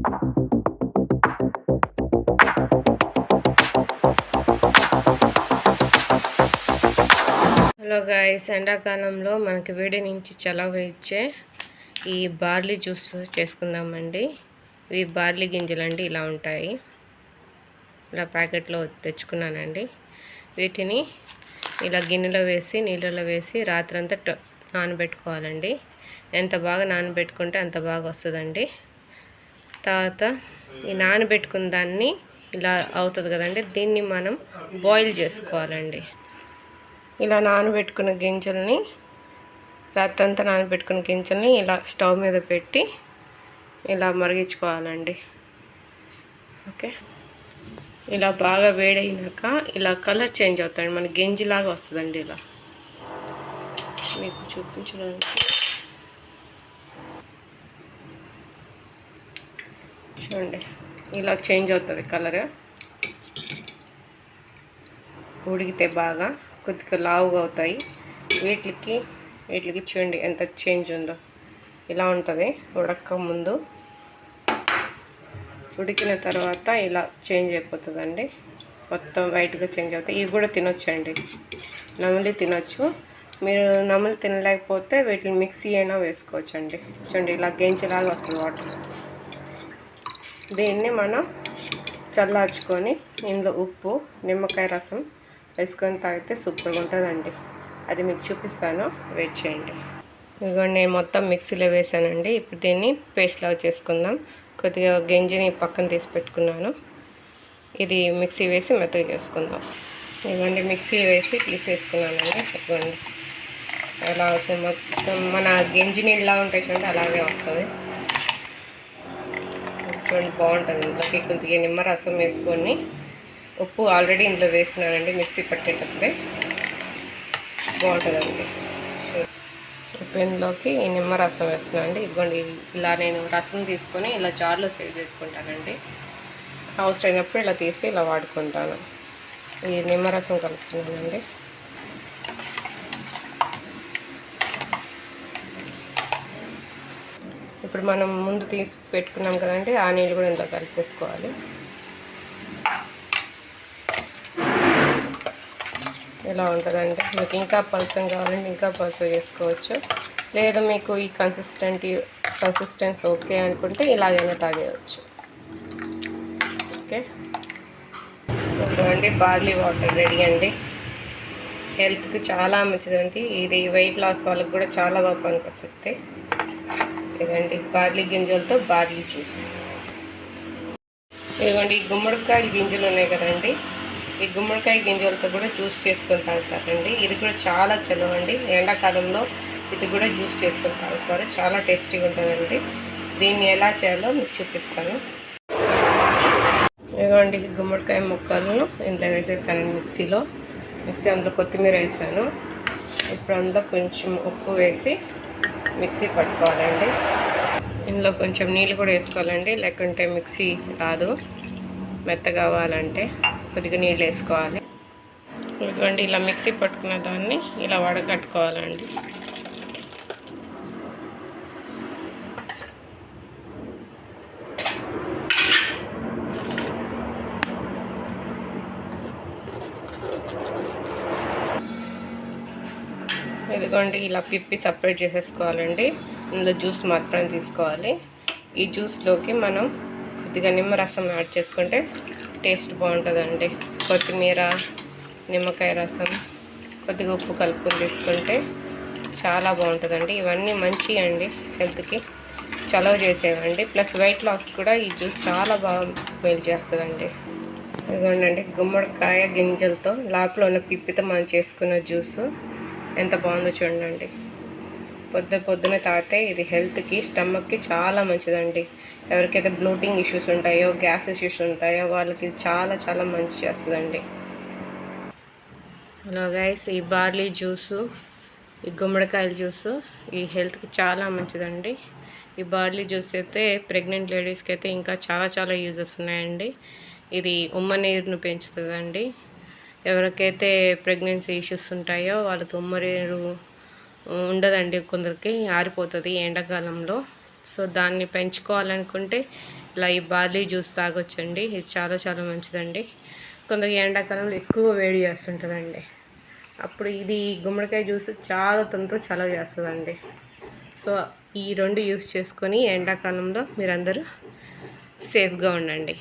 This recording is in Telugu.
హలో గాయ్స్, ఎండాకాలంలో మనకి వేడి నుంచి చలవ ఇచ్చే ఈ బార్లీ జ్యూస్ చేసుకుందామండి. ఇవి బార్లీ గింజలండి, ఇలా ఉంటాయి. ఇలా ప్యాకెట్లో తెచ్చుకున్నానండి. వీటిని ఇలా గిన్నెలో వేసి నీళ్ళలో వేసి రాత్రంతా నానబెట్టుకోవాలండి. ఎంత బాగా నానబెట్టుకుంటే అంత బాగా వస్తుందండి. తర్వాత ఈ నానబెట్టుకున్న దాన్ని ఇలా అవుతుంది కదండి, దీన్ని మనం బాయిల్ చేసుకోవాలండి. ఇలా నానబెట్టుకున్న గింజల్ని, రాత్రంతా నానబెట్టుకున్న గింజల్ని ఇలా స్టవ్ మీద పెట్టి ఇలా మరిగించుకోవాలండి. ఓకే, ఇలా బాగా వేడైనాక ఇలా కలర్ చేంజ్ అవుతాయండి, మన గింజలాగా వస్తుందండి. ఇలా మీకు చూపించడానికి చూడండి, ఇలా చేంజ్ అవుతుంది కలర్. ఉడికితే బాగా కొద్దిగా లావుగా అవుతాయి. వీటికి చూడండి ఎంత చేంజ్ ఉందో. ఇలా ఉంటుంది ఉడక ముందు. ఉడికిన తర్వాత ఇలా చేంజ్ అయిపోతుందండి, మొత్తం వైట్గా చేంజ్ అవుతాయి. ఇవి కూడా తినొచ్చండి, నమిలి తినొచ్చు. మీరు నమిలి తినలేకపోతే వీటిని మిక్సీ అయినా వేసుకోవచ్చండి. చూడండి, ఇలా గెంజిలాగా వస్తుంది వాటర్. దీన్ని మనం చల్లార్చుకొని ఇందులో ఉప్పు, నిమ్మకాయ రసం వేసుకొని తాగితే సూపర్గా ఉంటుందండి. అది మీకు చూపిస్తాను, వెయిట్ చేయండి. ఇదిగోండి, నేను మొత్తం మిక్సీలో వేసానండి. ఇప్పుడు దీన్ని పేస్ట్ లాగా చేసుకుందాం. కొద్దిగా గంజిని పక్కన తీసి పెట్టుకున్నాను. ఇది మిక్సీ వేసి మెత్తగా చేసుకుందాం. ఇదిగోండి, మిక్సీ వేసి తీసేసుకున్నానండి. ఇదిగోండి ఎలా వచ్చింది, మొత్తం మన గంజి నీళ్ళలా ఉంటాయి చూడండి, అలాగే వస్తుంది. చూడండి, బాగుంటుంది. ఇందులోకి కొద్దిగా నిమ్మరసం వేసుకొని, ఉప్పు ఆల్రెడీ ఇందులో వేసినానండి మిక్సీ పట్టేటప్పుడే, బాగుంటుందండి. ఇప్పుడు ఇందులోకి నిమ్మరసం వేస్తున్నాను అండి. ఇదిగోండి, ఇలా నేను రసం తీసుకొని ఇలా జార్లో సేవ్ చేసుకుంటానండి. అవసరమైనప్పుడు ఇలా తీసి ఇలా వాడుకుంటాను. ఈ నిమ్మరసం కలుపుతున్నానండి. ఇప్పుడు మనం ముందు తీసి పెట్టుకున్నాం కదండి, ఆ నీళ్ళు కూడా ఇందులో కలిపేసుకోవాలి. ఇలా ఉంటుందండి. మీకు ఇంకా పలసంగా కావాలంటే ఇంకా పలసగా చేసుకోవచ్చు, లేదా మీకు ఈ కన్సిస్టెన్స్ ఓకే అనుకుంటే ఇలాగైనా తాగేయచ్చు. ఓకే, ఇదిగోండి బార్లీ వాటర్ రెడీ అండి. హెల్త్కి చాలా మంచిదండి. ఇది వెయిట్ లాస్ వాళ్ళకి కూడా చాలా బాగా పనికొస్తుంది. ఇదండి బార్లీ గింజలతో బార్లీ జ్యూస్. ఇదిగోండి, ఈ గుమ్మడికాయ గింజలు ఉన్నాయి కదండి, ఈ గుమ్మడికాయ గింజలతో కూడా జ్యూస్ చేసుకొని తాగుతారండి. ఇది కూడా చాలా చలవండి. ఎండాకాలంలో ఇది కూడా జ్యూస్ చేసుకొని తాగుతారు, చాలా టేస్టీగా ఉంటుందండి. దీన్ని ఎలా చేయాలో మీకు చూపిస్తాను. ఇదిగోండి, గుమ్మడికాయ ముక్కలను ఇందులో వేసేసాను మిక్సీ అందులో కొత్తిమీర వేసాను. ఇప్పుడు అందులో కొంచెం ఉప్పు వేసి మిక్సీ పట్టుకోవాలండి. ఇందులో కొంచెం నీళ్ళు కూడా వేసుకోవాలండి, లేకుంటే మిక్సీ రాదు. మెత్తగా కావాలంటే కొద్దిగా నీళ్ళు వేసుకోవాలి. ఇదిగోండి, ఇలా మిక్సీ పట్టుకున్న దాన్ని ఇలా వడకట్టుకోవాలండి. ఇదిగోండి, ఇలా పిప్పి సపరేట్ చేసేసుకోవాలండి. ఇందులో జ్యూస్ మాత్రం తీసుకోవాలి. ఈ జ్యూస్లోకి మనం కొద్దిగా నిమ్మరసం యాడ్ చేసుకుంటే టేస్ట్ బాగుంటుందండి. కొత్తిమీర, నిమ్మకాయ రసం, కొద్దిగా ఉప్పు కలుపుకొని తీసుకుంటే చాలా బాగుంటుందండి. ఇవన్నీ మంచి అండి, హెల్త్కి చలవ చేసేవండి. ప్లస్ వెయిట్ లాస్ కూడా ఈ జ్యూస్ చాలా బాగా మేలు చేస్తుందండి. ఇదిగోండి, గుమ్మడికాయ గింజలతో లోపల ఉన్న పిప్పితో మనం చేసుకున్న జ్యూసు ఎంత బాగుందో చూడండి. పొద్దున తాగితే ఇది హెల్త్కి, స్టమక్కి చాలా మంచిదండి. ఎవరికైతే బ్లోటింగ్ ఇష్యూస్ ఉంటాయో, గ్యాస్ ఇష్యూస్ ఉంటాయో వాళ్ళకి చాలా చాలా మంచి చేస్తుందండి. హలో గైస్, ఈ బార్లీ జ్యూసు, ఈ గుమ్మడికాయల జ్యూసు ఈ హెల్త్కి చాలా మంచిదండి. ఈ బార్లీ జ్యూస్ అయితే ప్రెగ్నెంట్ లేడీస్కి అయితే ఇంకా చాలా చాలా యూజెస్ ఉన్నాయండి. ఇది ఉమ్మ నీరును పెంచుతుందండి. ఎవరికైతే ప్రెగ్నెన్సీ ఇష్యూస్ ఉంటాయో వాళ్ళకి ఉమ్మ నీరు ఉండదండి, కొందరికి ఆరిపోతుంది ఎండాకాలంలో. సో దాన్ని పెంచుకోవాలనుకుంటే ఇలా ఈ బార్లీ జ్యూస్ తాగొచ్చండి. ఇది చాలా చాలా మంచిదండి. కొందరికి ఎండాకాలంలో ఎక్కువ వేడి చేస్తుంటుందండి, అప్పుడు ఇది గుమ్మడికాయ జ్యూస్ చాలా తొందరగా చలవ చేస్తుందండి. సో ఈ రెండు యూస్ చేసుకొని ఎండాకాలంలో మీరందరూ సేఫ్గా ఉండండి.